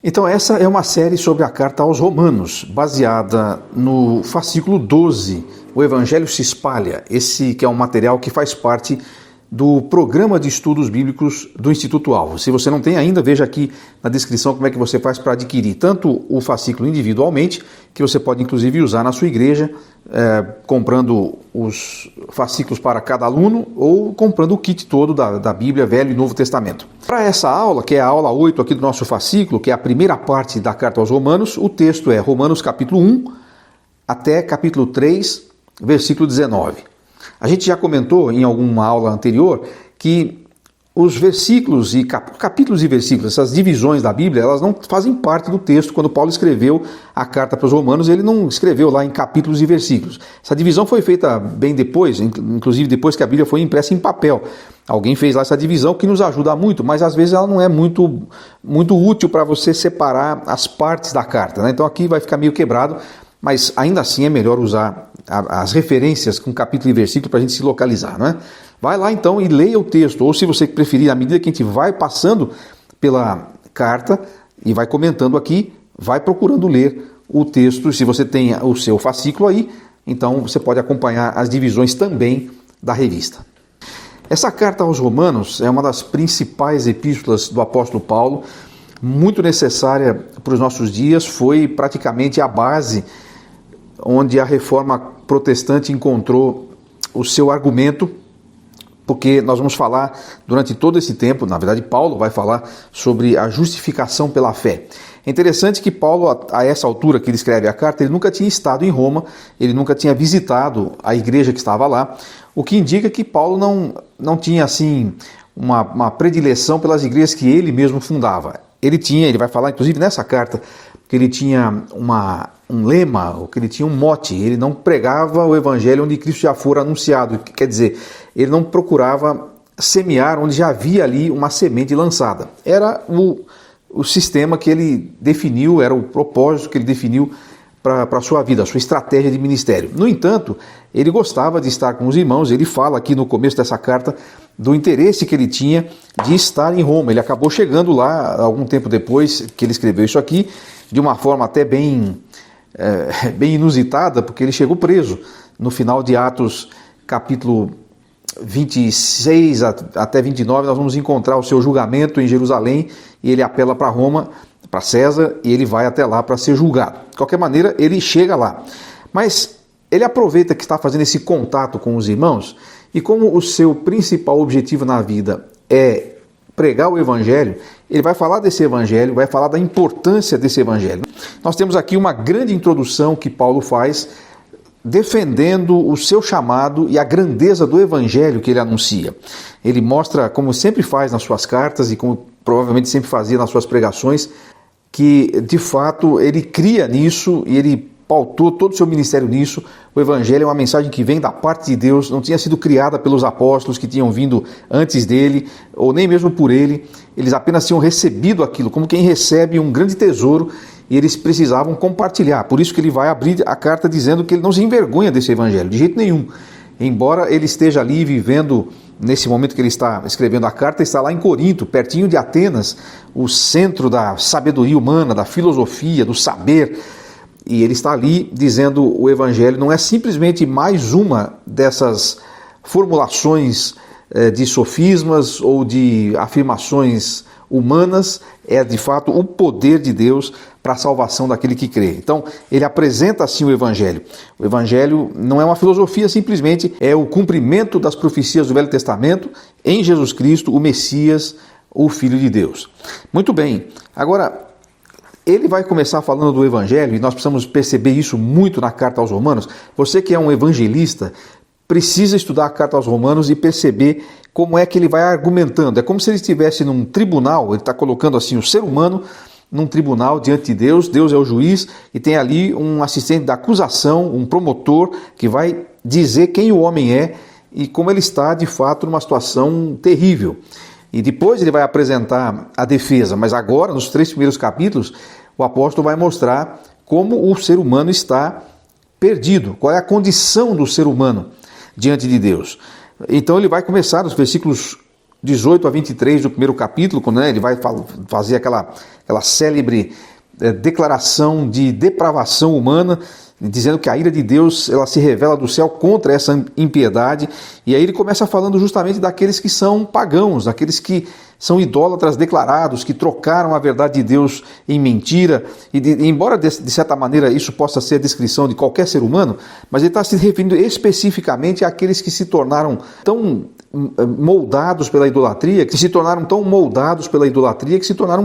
Então essa é uma série sobre a carta aos Romanos, baseada no fascículo 12, o Evangelho se espalha, esse que é um material que faz parte do programa de estudos bíblicos do Instituto Alvo. Se você não tem ainda, veja aqui na descrição como é que você faz para adquirir tanto o fascículo individualmente, que você pode inclusive usar na sua igreja, comprando os fascículos para cada aluno ou comprando o kit todo da Bíblia, Velho e Novo Testamento. Para essa aula, que é a aula 8 aqui do nosso fascículo, que é a primeira parte da carta aos Romanos, o texto é Romanos capítulo 1 até capítulo 3, versículo 19. A gente já comentou em alguma aula anterior que os versículos e capítulos e versículos, essas divisões da Bíblia, elas não fazem parte do texto. Quando Paulo escreveu a carta para os Romanos, ele não escreveu lá em capítulos e versículos. Essa divisão foi feita bem depois, inclusive depois que a Bíblia foi impressa em papel. Alguém fez lá essa divisão que nos ajuda muito, mas às vezes ela não é muito útil para você separar as partes da carta, né? Então aqui vai ficar meio quebrado, mas ainda assim é melhor usar as referências com capítulo e versículo para a gente se localizar, não é? Vai lá então e leia o texto, ou se você preferir, à medida que a gente vai passando pela carta e vai comentando aqui, vai procurando ler o texto. Se você tem o seu fascículo aí, então você pode acompanhar as divisões também da revista. Essa carta aos Romanos é uma das principais epístolas do apóstolo Paulo, muito necessária para os nossos dias, foi praticamente a base onde a reforma protestante encontrou o seu argumento, porque nós vamos falar durante todo esse tempo, na verdade Paulo vai falar sobre a justificação pela fé. É interessante que Paulo, a essa altura que ele escreve a carta, ele nunca tinha estado em Roma, ele nunca tinha visitado a igreja que estava lá, o que indica que Paulo não tinha assim uma predileção pelas igrejas que ele mesmo fundava. Ele vai falar inclusive nessa carta que ele tinha um lema, ou que ele tinha um mote, ele não pregava o evangelho onde Cristo já fora anunciado, quer dizer, ele não procurava semear onde já havia ali uma semente lançada. Era o sistema que ele definiu, era o propósito que ele definiu para a sua vida, a sua estratégia de ministério. No entanto, ele gostava de estar com os irmãos, ele fala aqui no começo dessa carta do interesse que ele tinha de estar em Roma. Ele acabou chegando lá algum tempo depois que ele escreveu isso aqui, de uma forma até bem inusitada, porque ele chegou preso. No final de Atos, capítulo 26 até 29, nós vamos encontrar o seu julgamento em Jerusalém, e ele apela para Roma, para César, e ele vai até lá para ser julgado. De qualquer maneira, ele chega lá. Mas ele aproveita que está fazendo esse contato com os irmãos, e como o seu principal objetivo na vida é pregar o evangelho, ele vai falar desse evangelho, vai falar da importância desse evangelho. Nós temos aqui uma grande introdução que Paulo faz, defendendo o seu chamado e a grandeza do evangelho que ele anuncia. Ele mostra, como sempre faz nas suas cartas e como provavelmente sempre fazia nas suas pregações, que de fato ele cria nisso e ele pautou todo o seu ministério nisso. O evangelho é uma mensagem que vem da parte de Deus, não tinha sido criada pelos apóstolos que tinham vindo antes dele, ou nem mesmo por ele. Eles apenas tinham recebido aquilo, como quem recebe um grande tesouro, e eles precisavam compartilhar. Por isso que ele vai abrir a carta dizendo que ele não se envergonha desse evangelho, de jeito nenhum. Embora ele esteja ali vivendo, nesse momento que ele está escrevendo a carta, está lá em Corinto, pertinho de Atenas, o centro da sabedoria humana, da filosofia, do saber. E ele está ali dizendo o evangelho não é simplesmente mais uma dessas formulações de sofismas ou de afirmações humanas, é de fato o poder de Deus para a salvação daquele que crê. Então ele apresenta assim o evangelho. O evangelho não é uma filosofia, simplesmente é o cumprimento das profecias do Velho Testamento em Jesus Cristo, o Messias, o Filho de Deus. Muito bem, agora ele vai começar falando do evangelho, e nós precisamos perceber isso muito na carta aos Romanos. Você que é um evangelista, precisa estudar a carta aos Romanos e perceber como é que ele vai argumentando. É como se ele estivesse num tribunal, ele está colocando assim o ser humano num tribunal diante de Deus, Deus é o juiz, e tem ali um assistente da acusação, um promotor, que vai dizer quem o homem é e como ele está de fato numa situação terrível. E depois ele vai apresentar a defesa, mas agora, nos 3 primeiros capítulos, o apóstolo vai mostrar como o ser humano está perdido, qual é a condição do ser humano diante de Deus. Então ele vai começar nos versículos 18 a 23 do primeiro capítulo, quando ele vai fazer aquela célebre declaração de depravação humana, dizendo que a ira de Deus ela se revela do céu contra essa impiedade. E aí ele começa falando justamente daqueles que são pagãos, daqueles que são idólatras declarados, que trocaram a verdade de Deus em mentira. Embora de certa maneira isso possa ser a descrição de qualquer ser humano, mas ele está se referindo especificamente àqueles que se tornaram tão moldados pela idolatria, que se tornaram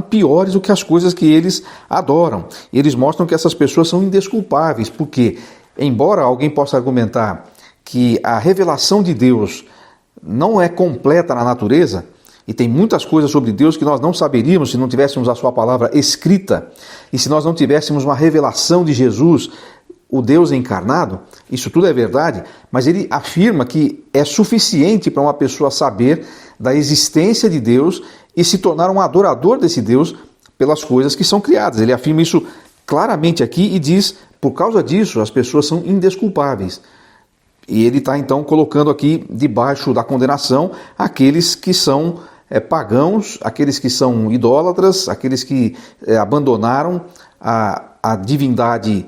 piores do que as coisas que eles adoram. E eles mostram que essas pessoas são indesculpáveis, porque, embora alguém possa argumentar que a revelação de Deus não é completa na natureza, e tem muitas coisas sobre Deus que nós não saberíamos se não tivéssemos a sua palavra escrita, e se nós não tivéssemos uma revelação de Jesus, o Deus encarnado, isso tudo é verdade, mas ele afirma que é suficiente para uma pessoa saber da existência de Deus e se tornar um adorador desse Deus pelas coisas que são criadas. Ele afirma isso claramente aqui e diz, por causa disso, as pessoas são indesculpáveis. E ele está então colocando aqui debaixo da condenação aqueles que são pagãos, aqueles que são idólatras, aqueles que abandonaram a divindade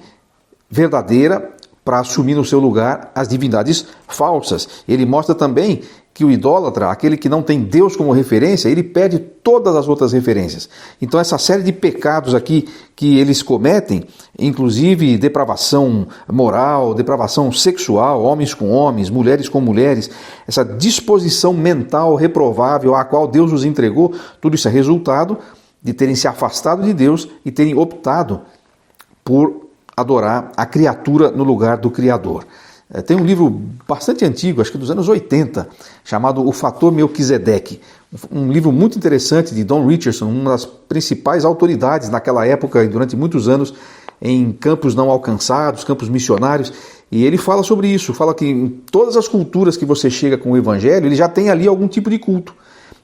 verdadeira para assumir no seu lugar as divindades falsas. Ele mostra também que o idólatra, aquele que não tem Deus como referência, ele perde todas as outras referências. Então essa série de pecados aqui que eles cometem, inclusive depravação moral, depravação sexual, homens com homens, mulheres com mulheres, essa disposição mental reprovável à qual Deus os entregou, tudo isso é resultado de terem se afastado de Deus e terem optado por adorar a criatura no lugar do Criador. Tem um livro bastante antigo, acho que dos anos 80, chamado O Fator Melquisedeque. Um livro muito interessante de Don Richardson, uma das principais autoridades naquela época e durante muitos anos em campos não alcançados, campos missionários. E ele fala sobre isso, fala que em todas as culturas que você chega com o Evangelho, ele já tem ali algum tipo de culto.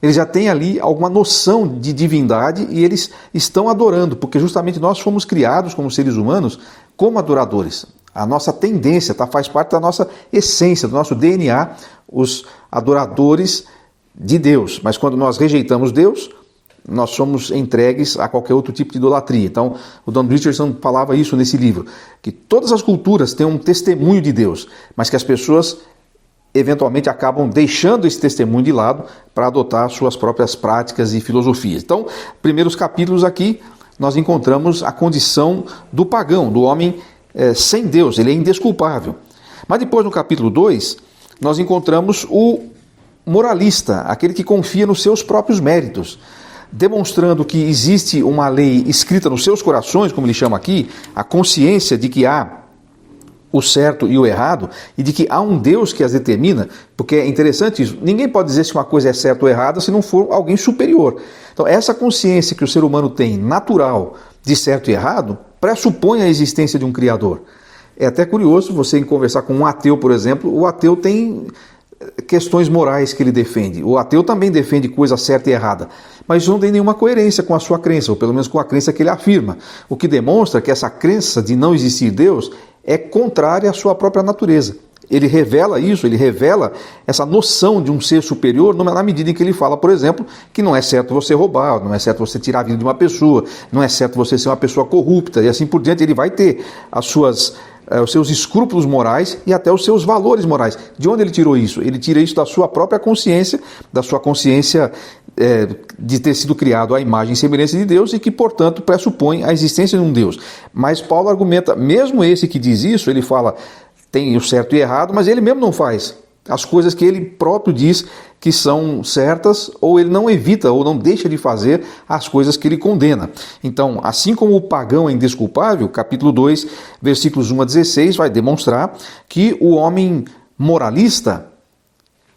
Eles já têm ali alguma noção de divindade e eles estão adorando, porque justamente nós fomos criados como seres humanos como adoradores. A nossa tendência faz parte da nossa essência, do nosso DNA, os adoradores de Deus. Mas quando nós rejeitamos Deus, nós somos entregues a qualquer outro tipo de idolatria. Então, o Don Richardson falava isso nesse livro, que todas as culturas têm um testemunho de Deus, mas que as pessoas eventualmente acabam deixando esse testemunho de lado para adotar suas próprias práticas e filosofias. Então, primeiros capítulos aqui, nós encontramos a condição do pagão, do homem sem Deus, ele é indesculpável. Mas depois, no capítulo 2, nós encontramos o moralista, aquele que confia nos seus próprios méritos, demonstrando que existe uma lei escrita nos seus corações, como ele chama aqui, a consciência de que há o certo e o errado, e de que há um Deus que as determina, porque é interessante isso, ninguém pode dizer se uma coisa é certa ou errada se não for alguém superior. Então essa consciência que o ser humano tem, natural, de certo e errado, pressupõe a existência de um Criador. É até curioso você conversar com um ateu, por exemplo, o ateu tem questões morais que ele defende, o ateu também defende coisa certa e errada, mas isso não tem nenhuma coerência com a sua crença, ou pelo menos com a crença que ele afirma, o que demonstra que essa crença de não existir Deus é contrária à sua própria natureza. Ele revela isso, ele revela essa noção de um ser superior na medida em que ele fala, por exemplo, que não é certo você roubar, não é certo você tirar a vida de uma pessoa, não é certo você ser uma pessoa corrupta e assim por diante. Ele vai ter os seus escrúpulos morais e até os seus valores morais. De onde ele tirou isso? Ele tira isso da sua própria consciência, de ter sido criado à imagem e semelhança de Deus e que, portanto, pressupõe a existência de um Deus. Mas Paulo argumenta, mesmo esse que diz isso, ele fala, tem o certo e errado, mas ele mesmo não faz as coisas que ele próprio diz que são certas, ou ele não evita ou não deixa de fazer as coisas que ele condena. Então, assim como o pagão é indesculpável, capítulo 2, versículos 1 a 16, vai demonstrar que o homem moralista,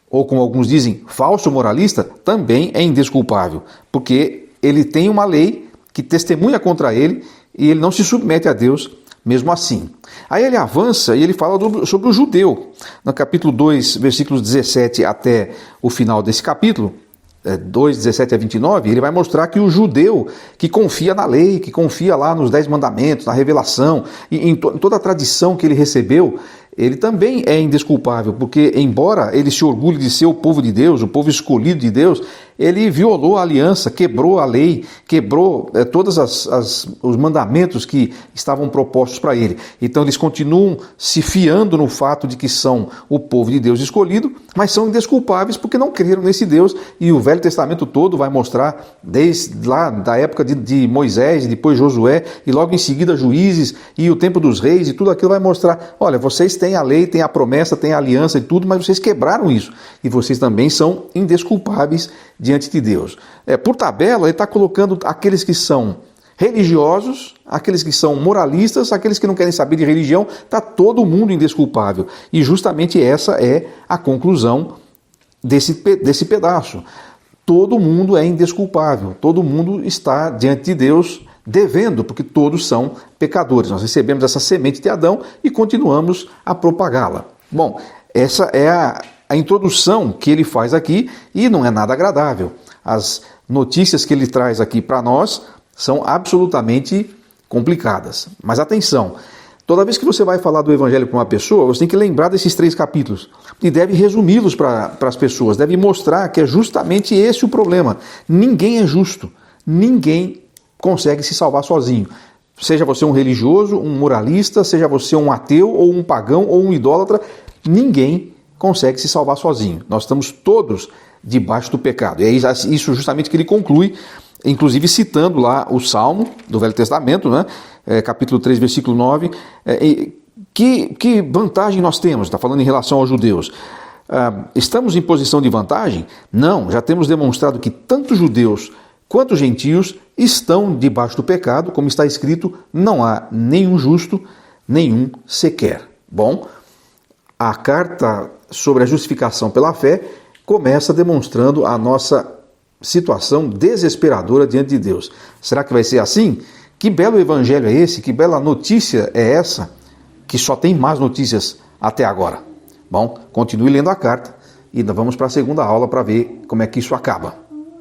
ou como alguns dizem, falso moralista, também é indesculpável, porque ele tem uma lei que testemunha contra ele e ele não se submete a Deus mesmo assim. Aí ele avança e ele fala sobre o judeu. No capítulo 2, versículos 17 até o final desse capítulo, 2, 17 a 29, ele vai mostrar que o judeu que confia na lei, que confia lá nos 10 mandamentos, na revelação, e em toda a tradição que ele recebeu, ele também é indesculpável, porque embora ele se orgulhe de ser o povo de Deus, o povo escolhido de Deus, ele violou a aliança, quebrou a lei, quebrou todos os mandamentos que estavam propostos para ele. Então eles continuam se fiando no fato de que são o povo de Deus escolhido, mas são indesculpáveis porque não creram nesse Deus, e o Velho Testamento todo vai mostrar, desde lá da época de Moisés, e depois Josué, e logo em seguida Juízes, e o tempo dos reis, e tudo aquilo vai mostrar, olha, vocês têm a lei, têm a promessa, têm a aliança e tudo, mas vocês quebraram isso, e vocês também são indesculpáveis diante de Deus. Por tabela, ele está colocando aqueles que são religiosos, aqueles que são moralistas, aqueles que não querem saber de religião, está todo mundo indesculpável. E justamente essa é a conclusão desse pedaço. Todo mundo é indesculpável, todo mundo está diante de Deus devendo, porque todos são pecadores. Nós recebemos essa semente de Adão e continuamos a propagá-la. Bom, essa é a introdução que ele faz aqui e não é nada agradável. As notícias que ele traz aqui para nós são absolutamente complicadas. Mas atenção, toda vez que você vai falar do Evangelho para uma pessoa, você tem que lembrar desses 3 capítulos e deve resumi-los para as pessoas, deve mostrar que é justamente esse o problema. Ninguém é justo, ninguém consegue se salvar sozinho. Seja você um religioso, um moralista, seja você um ateu ou um pagão ou um idólatra, ninguém consegue se salvar sozinho. Nós estamos todos debaixo do pecado. E é isso justamente que ele conclui, inclusive citando lá o Salmo do Velho Testamento, né? Capítulo 3, versículo 9. Que vantagem nós temos? Está falando em relação aos judeus. Estamos em posição de vantagem? Não, já temos demonstrado que tanto judeus quanto gentios estão debaixo do pecado, como está escrito, não há nenhum justo, nenhum sequer. Bom, a carta sobre a justificação pela fé começa demonstrando a nossa situação desesperadora diante de Deus. Será que vai ser assim? Que belo evangelho é esse? Que bela notícia é essa? Que só tem más notícias até agora. Bom, continue lendo a carta e vamos para a segunda aula para ver como é que isso acaba.